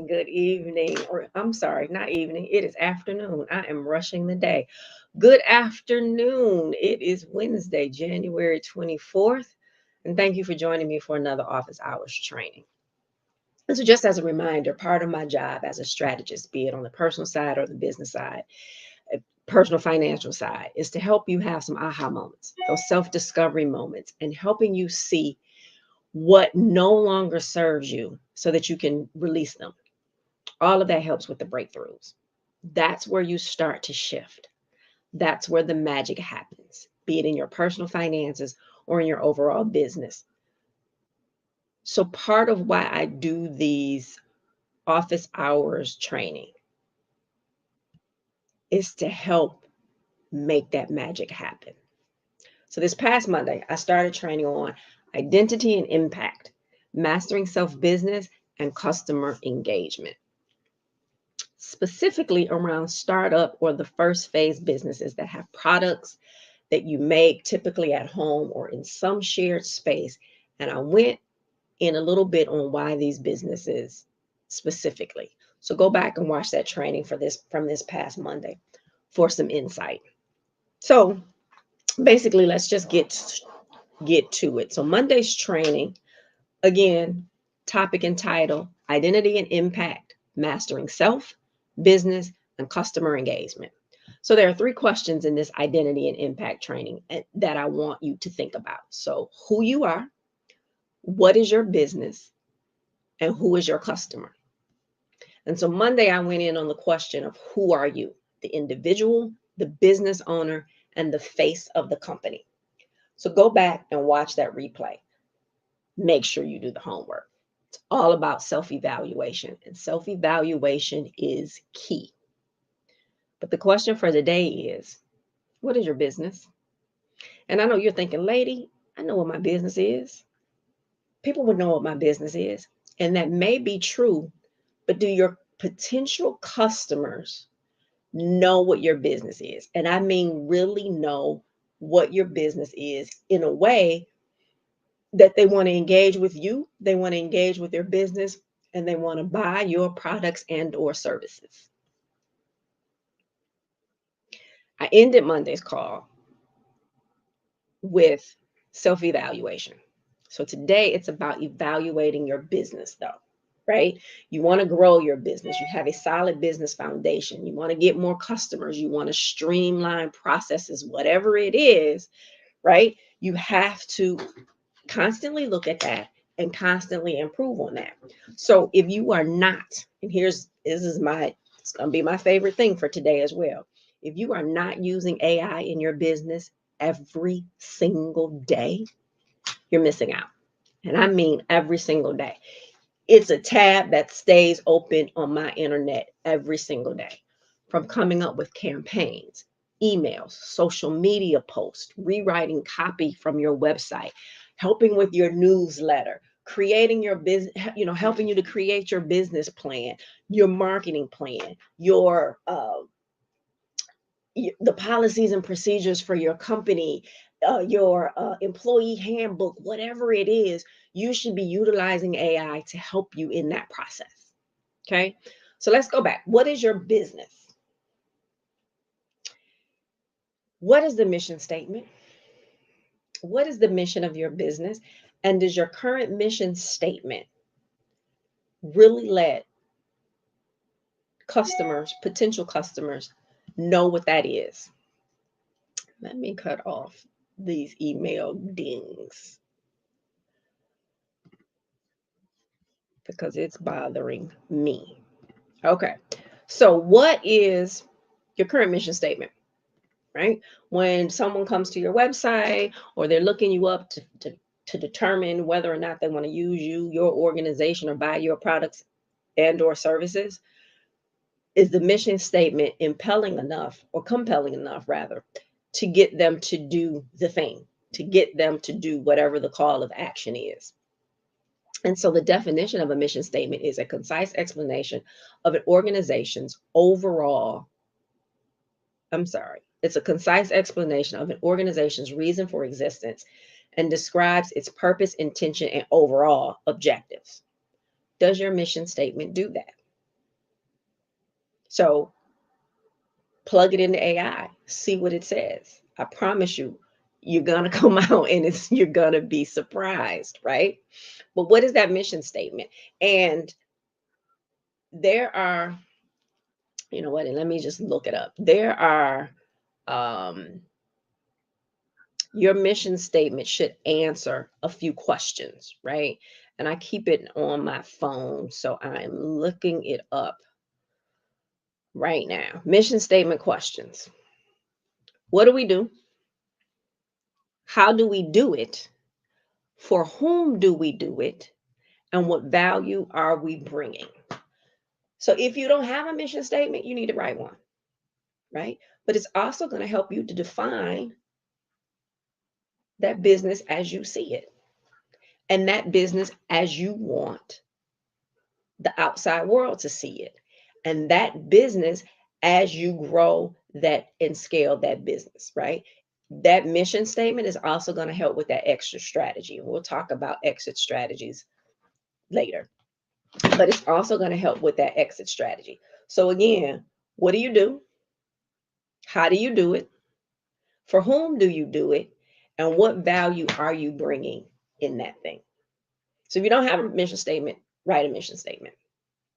Good evening, or I'm sorry, not evening. It is afternoon. I am rushing the day. Good afternoon. It is Wednesday, January 24th, and thank you for joining me for another office hours training. And so, just as a reminder, part of my job as a strategist, be it on the personal side or the business side, personal financial side, is to help you have some aha moments, those self discovery moments, and helping you see what no longer serves you so that you can release them. All of that helps with the breakthroughs. That's where you start to shift. That's where the magic happens, be it in your personal finances or in your overall business. So, part of why I do these office hours training is to help make that magic happen. So, this past Monday, I started training on identity and impact, mastering self business, and customer engagement, specifically around startup or the first phase businesses that have products that you make typically at home or in some shared space. And I went in a little bit on why these businesses specifically. So go back and watch that training for this from this past Monday for some insight. So basically, let's just get to it. So Monday's training, again, topic and title: identity and impact, mastering self, business, and customer engagement. So there are three questions in this identity and impact training that I want you to think about. So who you are, what is your business, and who is your customer? And so Monday I went in on the question of who are you, the individual, the business owner, and the face of the company. So go back and watch that replay. Make sure you do the homework. It's all about self-evaluation, and self-evaluation is key. But the question for the day is, what is your business? And I know you're thinking, lady, I know what my business is. People would know what my business is. And that may be true, but do your potential customers know what your business is? And I mean, really know what your business is in a way that they want to engage with you, they want to engage with your business, and they want to buy your products and or services. I ended Monday's call with self-evaluation. So today it's about evaluating your business though, right? You want to grow your business. You have a solid business foundation. You want to get more customers. You want to streamline processes, whatever it is, right? You have to constantly look at that and constantly improve on that. So if you are not, and it's going to be my favorite thing for today as well. If you are not using AI in your business every single day, you're missing out. And I mean every single day. It's a tab that stays open on my internet every single day, from coming up with campaigns, emails, social media posts, rewriting copy from your website, helping with your newsletter, creating your business, helping you to create your business plan, your marketing plan, the policies and procedures for your company, your employee handbook, whatever it is, you should be utilizing AI to help you in that process. Okay. So let's go back. What is your business? What is the mission statement? What is the mission of your business? And does your current mission statement really let customers, potential customers, know what that is? Let me cut off these email dings because it's bothering me. Okay. So what is your current mission statement, right? When someone comes to your website or they're looking you up to determine whether or not they want to use you, your organization, or buy your products and or services, is the mission statement impelling enough, or compelling enough rather, to get them to do the thing, to get them to do whatever the call of action is? And so the definition of a mission statement is a concise explanation of an organization's overall, I'm sorry, it's a concise explanation of an organization's reason for existence and describes its purpose, intention, and overall objectives. Does your mission statement do that? So plug it into AI, see what it says. I promise you, you're gonna come out and you're gonna be surprised, right? But what is that mission statement? And there are, you know what, and let me just look it up. There are um your mission statement should answer a few questions, right? And I keep it on my phone, so I'm looking it up right now. Mission statement questions. What do we do? How do we do it? For whom do we do it? And what value are we bringing? So if you don't have a mission statement, you need to write one, right? But it's also going to help you to define that business as you see it, and that business as you want the outside world to see it, and that business as you grow that and scale that business, right? That mission statement is also going to help with that exit strategy. And we'll talk about exit strategies later, but it's also going to help with that exit strategy. So, again, what do you do? How do you do it? For whom do you do it? And what value are you bringing in that thing? So, if you don't have a mission statement, write a mission statement,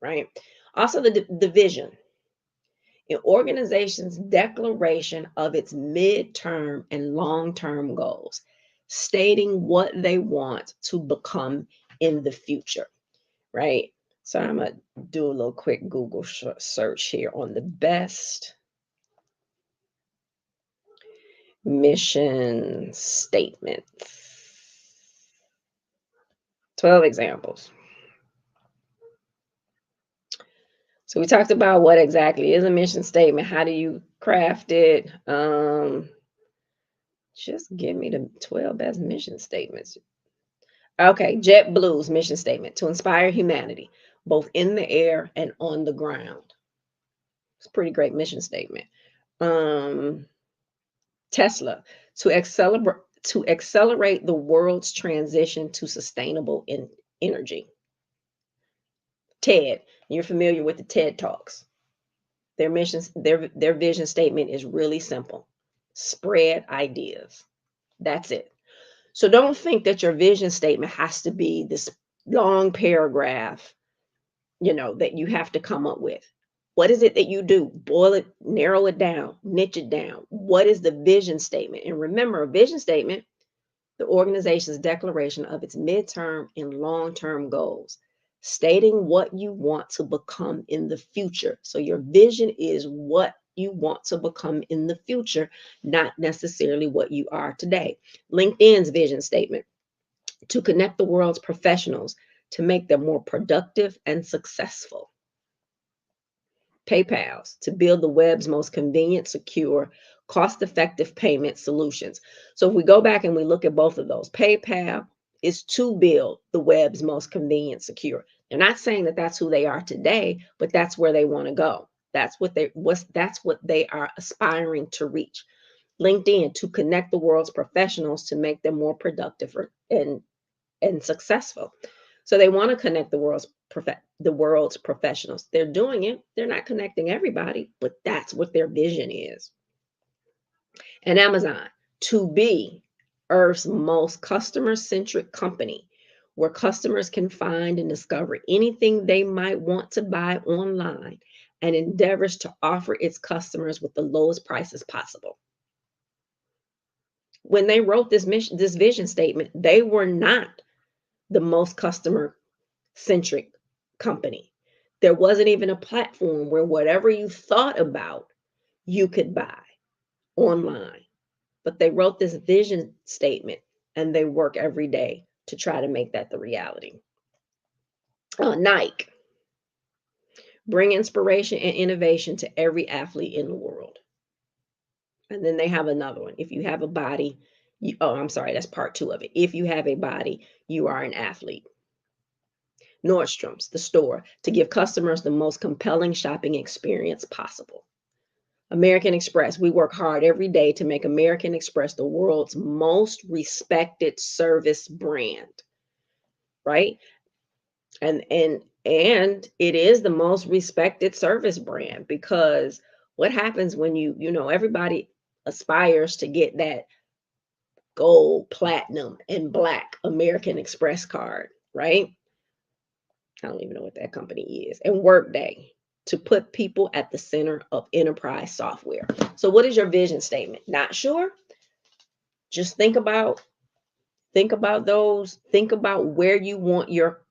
right? Also, the vision. An organization's declaration of its midterm and long-term goals, stating what they want to become in the future, right? So I'm going to do a little quick Google search here on the best mission statements. 12 examples. So we talked about what exactly is a mission statement. How do you craft it? Just give me the 12 best mission statements. Okay, JetBlue's mission statement: to inspire humanity, both in the air and on the ground. It's a pretty great mission statement. Um, Tesla: to accelerate the world's transition to sustainable energy. TED, you're familiar with the TED Talks. Their vision statement is really simple: spread ideas. That's it. So don't think that your vision statement has to be this long paragraph, that you have to come up with. What is it that you do? Boil it, narrow it down, niche it down. What is the vision statement? And remember, a vision statement, the organization's declaration of its midterm and long-term goals, stating what you want to become in the future. So your vision is what you want to become in the future, not necessarily what you are today. LinkedIn's vision statement: to connect the world's professionals to make them more productive and successful. PayPal's: to build the web's most convenient, secure, cost-effective payment solutions. So if we go back and we look at both of those, PayPal is to build the web's most convenient, secure. They're not saying that that's who they are today, but that's where they want to go. That's what they are aspiring to reach. LinkedIn: to connect the world's professionals to make them more productive and successful. So they want to connect the world's professionals. They're doing it. They're not connecting everybody, but that's what their vision is. And Amazon: to be Earth's most customer-centric company, where customers can find and discover anything they might want to buy online, and endeavors to offer its customers with the lowest prices possible. When they wrote this vision statement, they were not the most customer centric company. There wasn't even a platform where whatever you thought about, you could buy online. But they wrote this vision statement and they work every day to try to make that the reality. Nike, bring inspiration and innovation to every athlete in the world. And then they have another one. If you have a body, oh, I'm sorry, that's part two of it. If you have a body, you are an athlete. Nordstrom's, the store, to give customers the most compelling shopping experience possible. American Express, we work hard every day to make American Express the world's most respected service brand, right? And it is the most respected service brand because what happens when everybody aspires to get that gold, platinum, and black American Express card, right? I don't even know what that company is. And Workday, to put people at the center of enterprise software. So what is your vision statement? Not sure? Just think about where you want your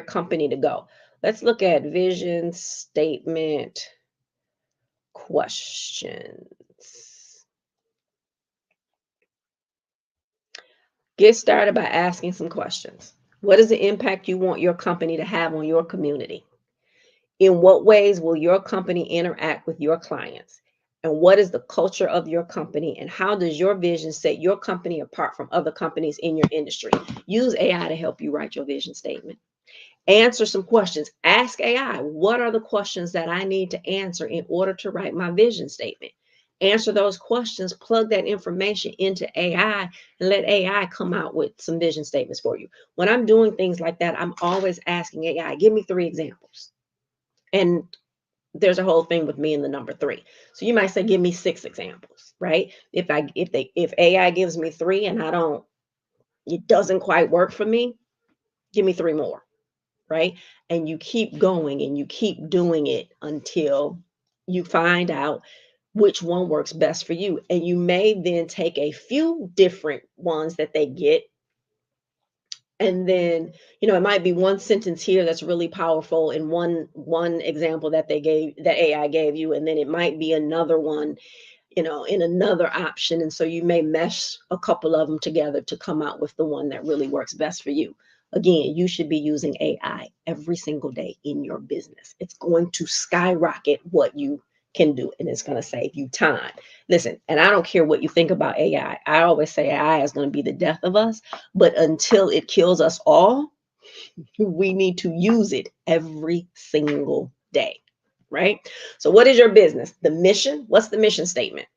company to go. Let's look at vision statement questions. Get started by asking some questions. What is the impact you want your company to have on your community? In what ways will your company interact with your clients? And what is the culture of your company? And how does your vision set your company apart from other companies in your industry? Use AI to help you write your vision statement. Answer some questions. Ask AI, what are the questions that I need to answer in order to write my vision statement? Answer those questions, plug that information into AI, and let AI come out with some vision statements for you. When I'm doing things like that, I'm always asking AI, give me 3 examples. And there's a whole thing with me in the number 3. So you might say, give me 6 examples, right? If AI gives me 3 and it doesn't quite work for me, give me 3 more, right? And you keep going and you keep doing it until you find out which one works best for you. And you may then take a few different ones that they get. And then, it might be one sentence here that's really powerful and one example that AI gave you, and then it might be another one, in another option. And so you may mesh a couple of them together to come out with the one that really works best for you. Again, you should be using AI every single day in your business. It's going to skyrocket what you can do, and it's going to save you time. Listen, and I don't care what you think about AI. I always say AI is going to be the death of us, but until it kills us all, we need to use it every single day, right? So what is your business? The mission? What's the mission statement,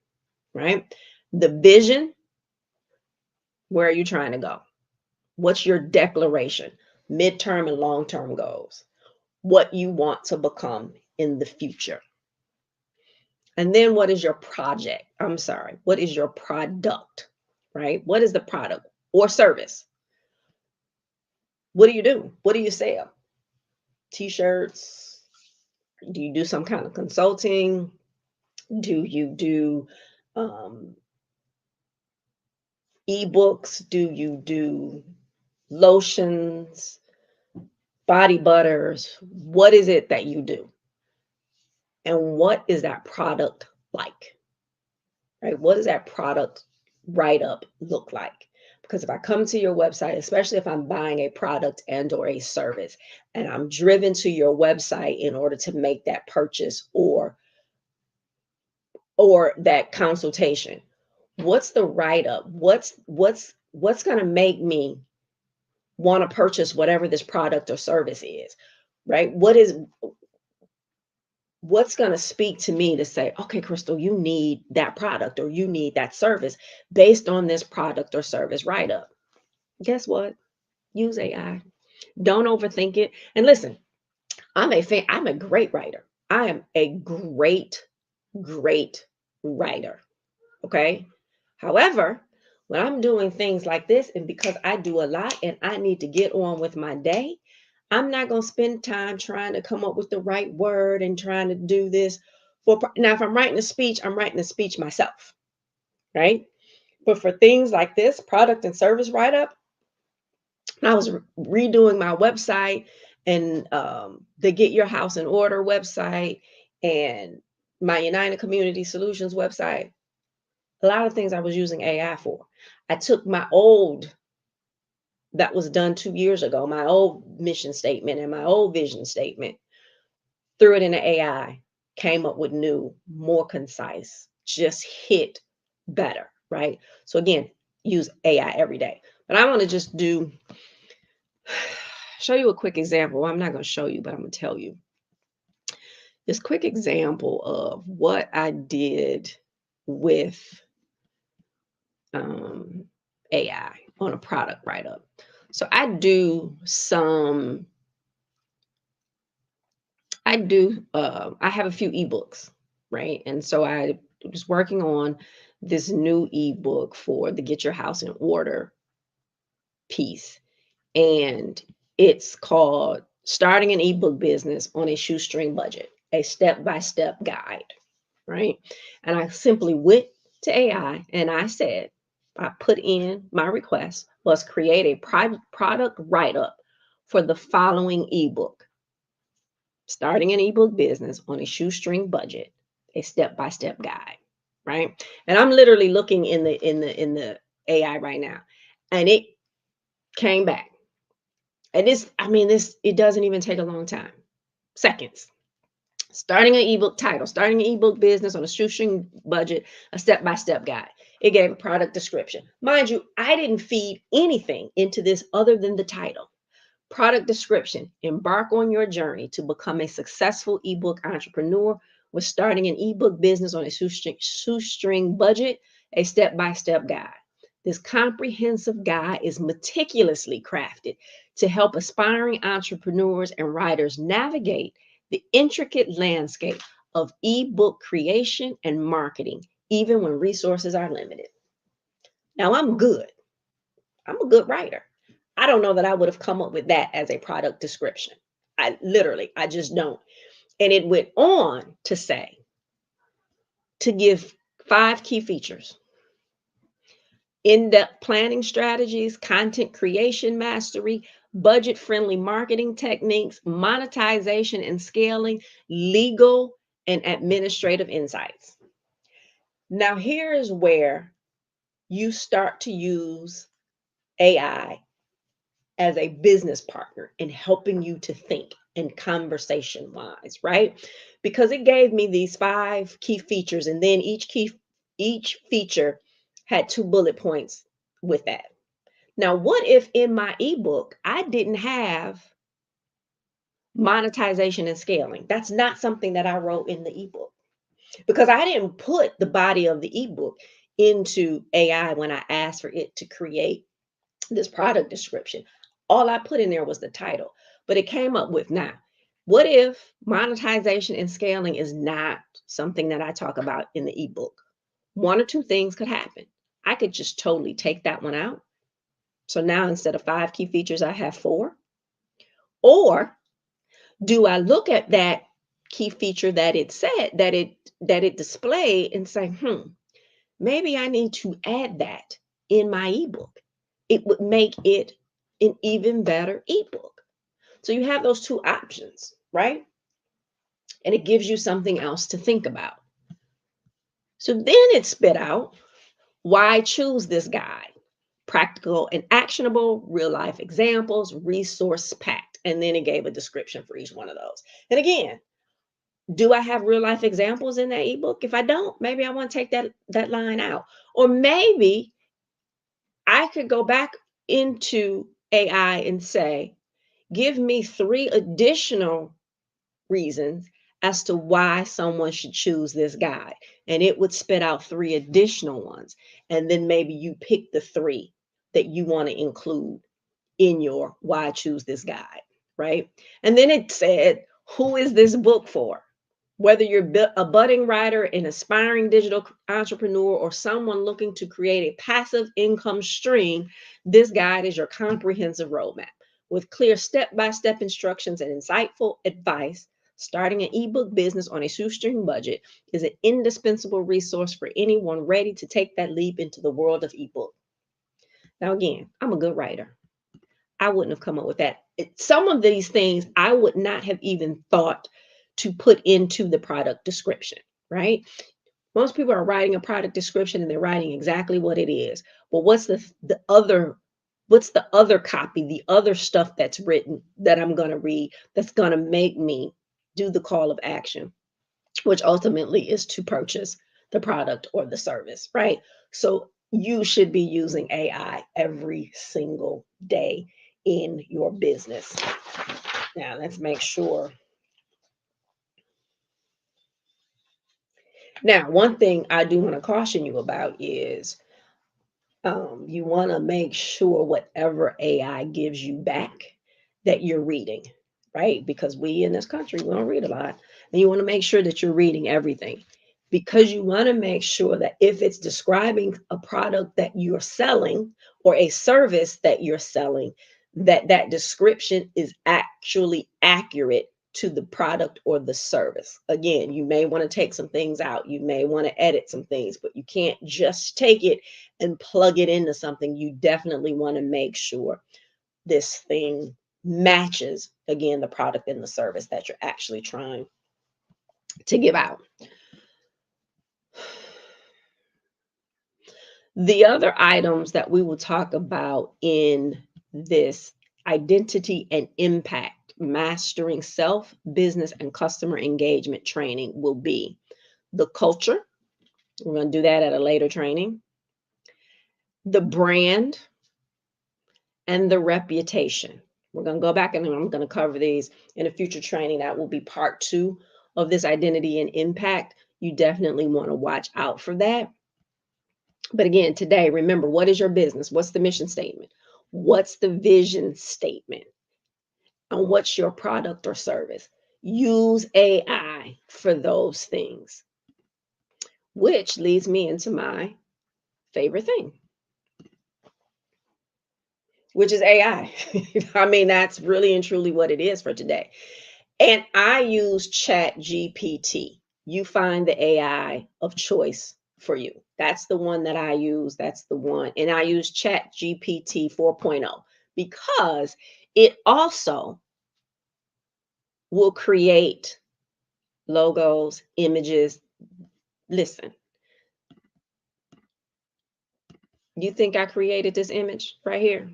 right? The vision? Where are you trying to go? What's your declaration? Midterm and long-term goals. What you want to become in the future. And then what is your project? What is your product, right? What is the product or service? What do you do? What do you sell? T-shirts? Do you do some kind of consulting? Do you do ebooks? Do you do lotions, body butters? What is it that you do? And what is that product like? Right? What does that product write up look like? Because if I come to your website, especially if I'm buying a product and or a service, and I'm driven to your website in order to make that purchase or that consultation, what's the write up? What's going to make me want to purchase whatever this product or service is, right? What's going to speak to me to say, okay, Crystal, you need that product or you need that service based on this product or service write up? Guess what? Use AI. Don't overthink it. And listen, I'm a great writer. I am a great, great writer. Okay. However, when I'm doing things like this, and because I do a lot and I need to get on with my day, I'm not going to spend time trying to come up with the right word and trying to do this. Now, if I'm writing a speech, I'm writing a speech myself, right? But for things like this, product and service write up, I was redoing my website and the Get Your House in Order website and my United Community Solutions website, a lot of things I was using AI for. I took my old, that was done 2 years ago, my old mission statement and my old vision statement, threw it into AI, came up with new, more concise, just hit better, right? So again, use AI every day. But I want to just show you a quick example. Well, I'm not going to show you, but I'm going to tell you this quick example of what I did with AI on a product write-up. So I have a few ebooks, right? And so I was working on this new ebook for the Get Your House in Order piece. And it's called Starting an Ebook Business on a Shoestring Budget, a step-by-step guide, right? And I simply went to AI and I put in my request was create a product write-up for the following ebook: Starting an Ebook Business on a Shoestring Budget, a step-by-step guide, right? And I'm literally looking in the AI right now, and it came back. And it doesn't even take a long time. Seconds. Starting an ebook title, starting an ebook business on a shoestring budget, a step-by-step guide. It gave a product description. Mind you, I didn't feed anything into this other than the title. Product description: embark on your journey to become a successful ebook entrepreneur with starting an ebook business on a shoestring budget, a step-by-step guide. This comprehensive guide is meticulously crafted to help aspiring entrepreneurs and writers navigate the intricate landscape of ebook creation and marketing, even when resources are limited. Now, I'm good. I'm a good writer. I don't know that I would have come up with that as a product description. I just don't. And it went on to say to give 5 key features: in-depth planning strategies, content creation mastery, budget-friendly marketing techniques, monetization and scaling, legal and administrative insights. Now, here is where you start to use AI as a business partner in helping you to think and conversation wise, right? Because it gave me these 5 key features, and then each feature had 2 bullet points with that. Now, what if in my ebook I didn't have monetization and scaling? That's not something that I wrote in the ebook because I didn't put the body of the ebook into AI when I asked for it to create this product description. All I put in there was the title, but it came up with, now, what if monetization and scaling is not something that I talk about in the ebook? One or two things could happen. I could just totally take that one out. So now instead of 5 key features, I have 4. Or do I look at that key feature that it said that it displayed and say, maybe I need to add that in my ebook. It would make it an even better ebook. So you have those 2 options, right? And it gives you something else to think about. So then it spit out, why choose this guide? Practical and actionable, real life examples, resource packed. And then it gave a description for each one of those. And again, do I have real life examples in that ebook? If I don't, maybe I want to take that line out. Or maybe I could go back into AI and say, give me 3 additional reasons as to why someone should choose this guide. And it would spit out 3 additional ones. And then maybe you pick the 3 that you want to include in your why choose this guide, right? And then it said, who is this book for? Whether you're a budding writer, an aspiring digital entrepreneur, or someone looking to create a passive income stream, this guide is your comprehensive roadmap with clear step-by-step instructions and insightful advice. Starting an ebook business on a shoestring budget is an indispensable resource for anyone ready to take that leap into the world of ebook. Now, again, I'm a good writer. I wouldn't have come up with that. Some of these things I would not have even thought to put into the product description, right? Most people are writing a product description and they're writing exactly what it is. But what's the other copy, the other stuff that's written that I'm going to read that's going to make me do the call of action, which ultimately is to purchase the product or the service, right? So you should be using AI every single day in your business. Now, let's make sure. Now, one thing I do want to caution you about is you want to make sure whatever AI gives you back that you're reading, right? Because we in this country, we don't read a lot. And you want to make sure that you're reading everything because you want to make sure that if it's describing a product that you're selling or a service that you're selling, that that description is actually accurate to the product or the service. Again, you may want to take some things out. You may want to edit some things, but you can't just take it and plug it into something. You definitely want to make sure this thing matches, again, the product and the service that you're actually trying to give out. The other items that we will talk about in this identity and impact, mastering self, business, and customer engagement training will be the culture. We're going to do that at a later training. The brand and the reputation. We're going to go back and I'm going to cover these in a future training. That will be part 2 of this identity and impact. You definitely want to watch out for that. But again, today, remember, what is your business? What's the mission statement? What's the vision statement? And what's your product or service? Use AI for those things, which leads me into my favorite thing, which is AI. I mean, that's really and truly what it is for today. And I use Chat GPT. You find the AI of choice for you. That's the one that I use. That's the one. And I use Chat GPT 4.0 because it also will create logos, images. Listen, you think I created this image right here?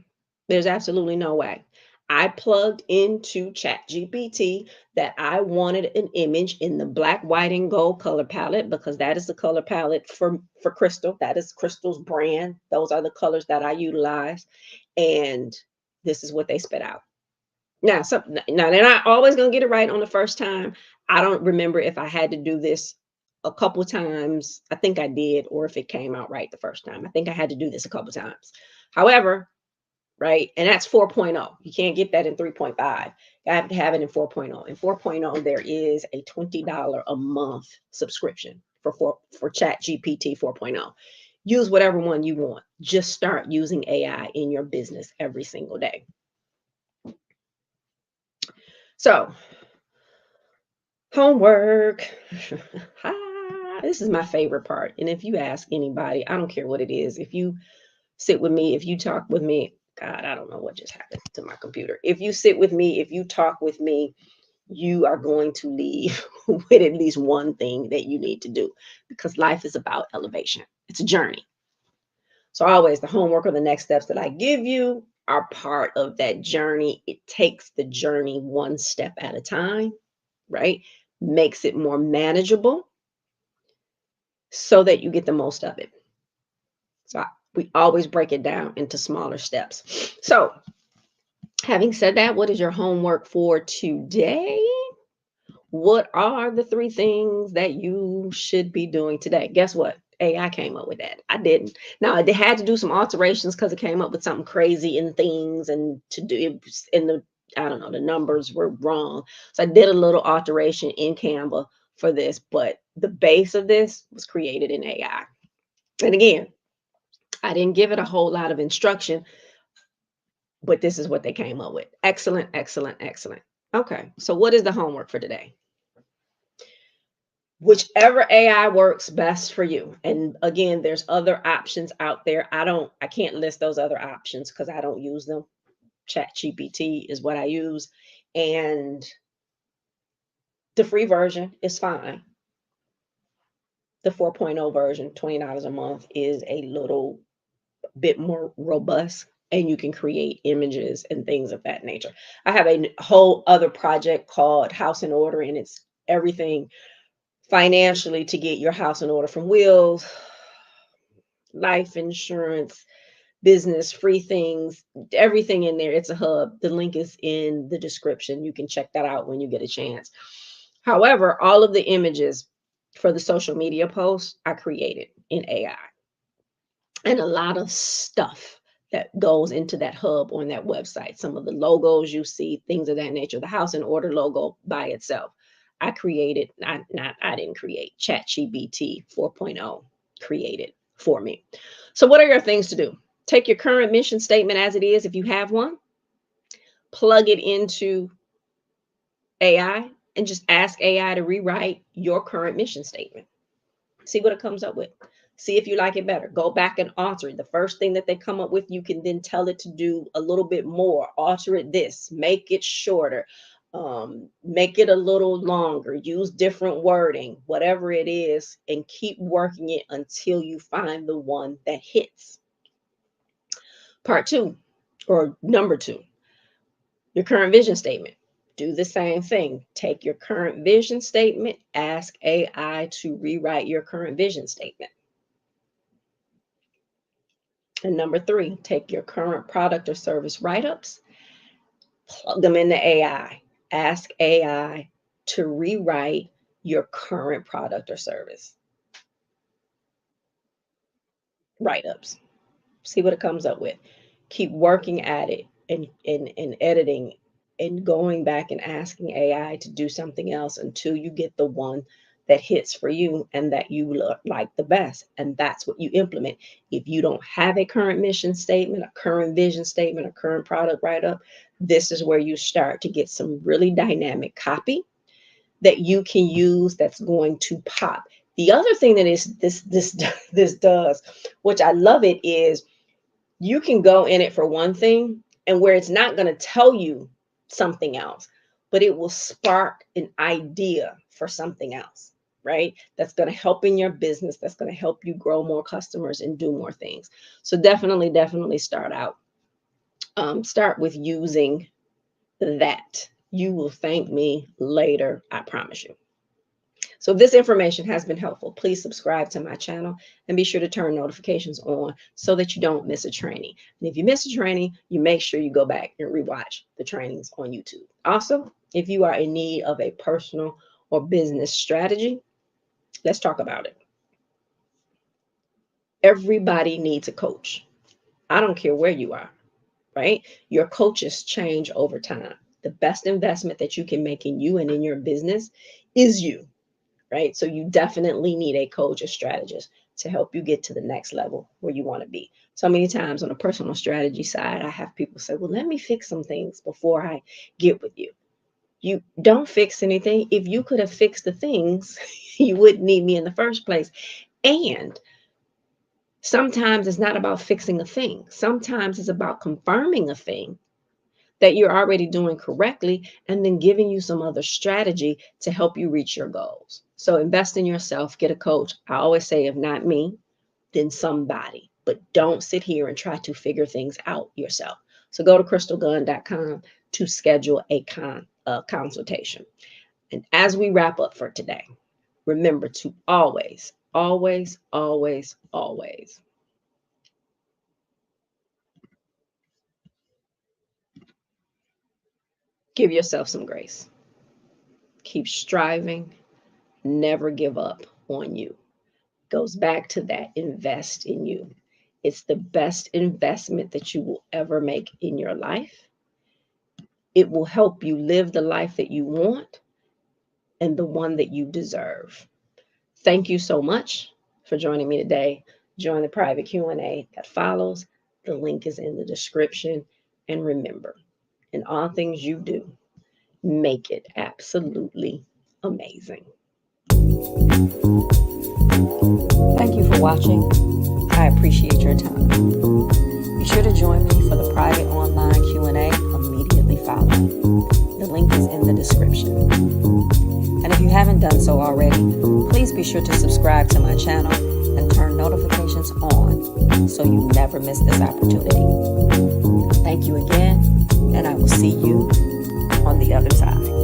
There's absolutely no way. I plugged into ChatGPT that I wanted an image in the black, white, and gold color palette because that is the color palette for Crystal. That is Crystal's brand. Those are the colors that I utilize. And this is what they spit out. Now they're not always gonna get it right on the first time. I don't remember if I had to do this a couple times. I think I did, or if it came out right the first time. I think I had to do this a couple times. However, right, and that's 4.0. You can't get that in 3.5. You have to have it in 4.0. In 4.0, there is a $20 a month subscription for Chat GPT 4.0. Use whatever one you want. Just start using AI in your business every single day. So, homework. This is my favorite part. And if you ask anybody, I don't care what it is, if you sit with me, if you talk with me, God, I don't know what just happened to my computer. If you sit with me, if you talk with me, you are going to leave with at least one thing that you need to do because life is about elevation. It's a journey. So always the homework or the next steps that I give you are part of that journey. It takes the journey one step at a time, right? Makes it more manageable so that you get the most of it. So we always break it down into smaller steps. So having said that, what is your homework for today? What are the 3 things that you should be doing today? Guess what? AI came up with that. I didn't. Now they had to do some alterations because it came up with something crazy in things and to do it in the, I don't know, the numbers were wrong. So I did a little alteration in Canva for this, but the base of this was created in AI. And again, I didn't give it a whole lot of instruction, but this is what they came up with. Excellent, excellent, excellent. Okay, so what is the homework for today? Whichever AI works best for you. And again, there's other options out there. I can't list those other options because I don't use them. ChatGPT is what I use. And the free version is fine. The 4.0 version, $20 a month, is a little bit more robust, and you can create images and things of that nature. I have a whole other project called House in Order, and it's everything financially to get your house in order, from wills, life insurance, business, free things, everything in there. It's a hub. The link is in the description. You can check that out when you get a chance. However, all of the images for the social media posts I created in AI, and a lot of stuff that goes into that hub on that website. Some of the logos you see, things of that nature. The House in Order logo by itself, I created. I didn't create. ChatGPT 4.0 created for me. So what are your things to do? Take your current mission statement as it is, if you have one, plug it into AI, and just ask AI to rewrite your current mission statement. See what it comes up with. See if you like it better. Go back and alter it. The first thing that they come up with, you can then tell it to do a little bit more. Alter it this, make it shorter, make it a little longer, use different wording, whatever it is, and keep working it until you find the one that hits. Part two, or number two, your current vision statement. Do the same thing. Take your current vision statement, ask AI to rewrite your current vision statement. And number three, take your current product or service write-ups, plug them into AI. Ask AI to rewrite your current product or service write-ups. See what it comes up with. Keep working at it, and editing, and going back and asking AI to do something else until you get the one that hits for you and that you like the best. And that's what you implement. If you don't have a current mission statement, a current vision statement, a current product write-up, this is where you start to get some really dynamic copy that you can use, that's going to pop. The other thing that is this does, which I love it, is you can go in it for one thing, and where it's not going to tell you something else, but it will spark an idea for something else, right? That's going to help in your business. That's going to help you grow more customers and do more things. So definitely start out. Start with using that. You will thank me later, I promise you. So if this information has been helpful, please subscribe to my channel and be sure to turn notifications on so that you don't miss a training. And if you miss a training, you make sure you go back and rewatch the trainings on YouTube. Also, if you are in need of a personal or business strategy, let's talk about it. Everybody needs a coach. I don't care where you are, right? Your coaches change over time. The best investment that you can make in you and in your business is you. Right? So you definitely need a coach or strategist to help you get to the next level where you want to be. So many times on the personal strategy side, I have people say, well, let me fix some things before I get with you. You don't fix anything. If you could have fixed the things, you wouldn't need me in the first place. And sometimes it's not about fixing a thing. Sometimes it's about confirming a thing that you're already doing correctly, and then giving you some other strategy to help you reach your goals. So invest in yourself, get a coach. I always say, if not me, then somebody, but don't sit here and try to figure things out yourself. So go to crystalgunn.com to schedule a consultation. And as we wrap up for today, remember to always give yourself some grace. Keep striving. Never give up on you. Goes back to that invest in you. It's the best investment that you will ever make in your life. It will help you live the life that you want and the one that you deserve. Thank you so much for joining me today. Join the private Q&A that follows. The link is in the description. And remember, in all things you do, make it absolutely amazing. Thank you for watching. I appreciate your time. Be sure to join me for the private online Q&A immediately follow. The link is in the description. And if you haven't done so already, please be sure to subscribe to my channel and turn notifications on so you never miss this opportunity. Thank you again, and I will see you on the other side.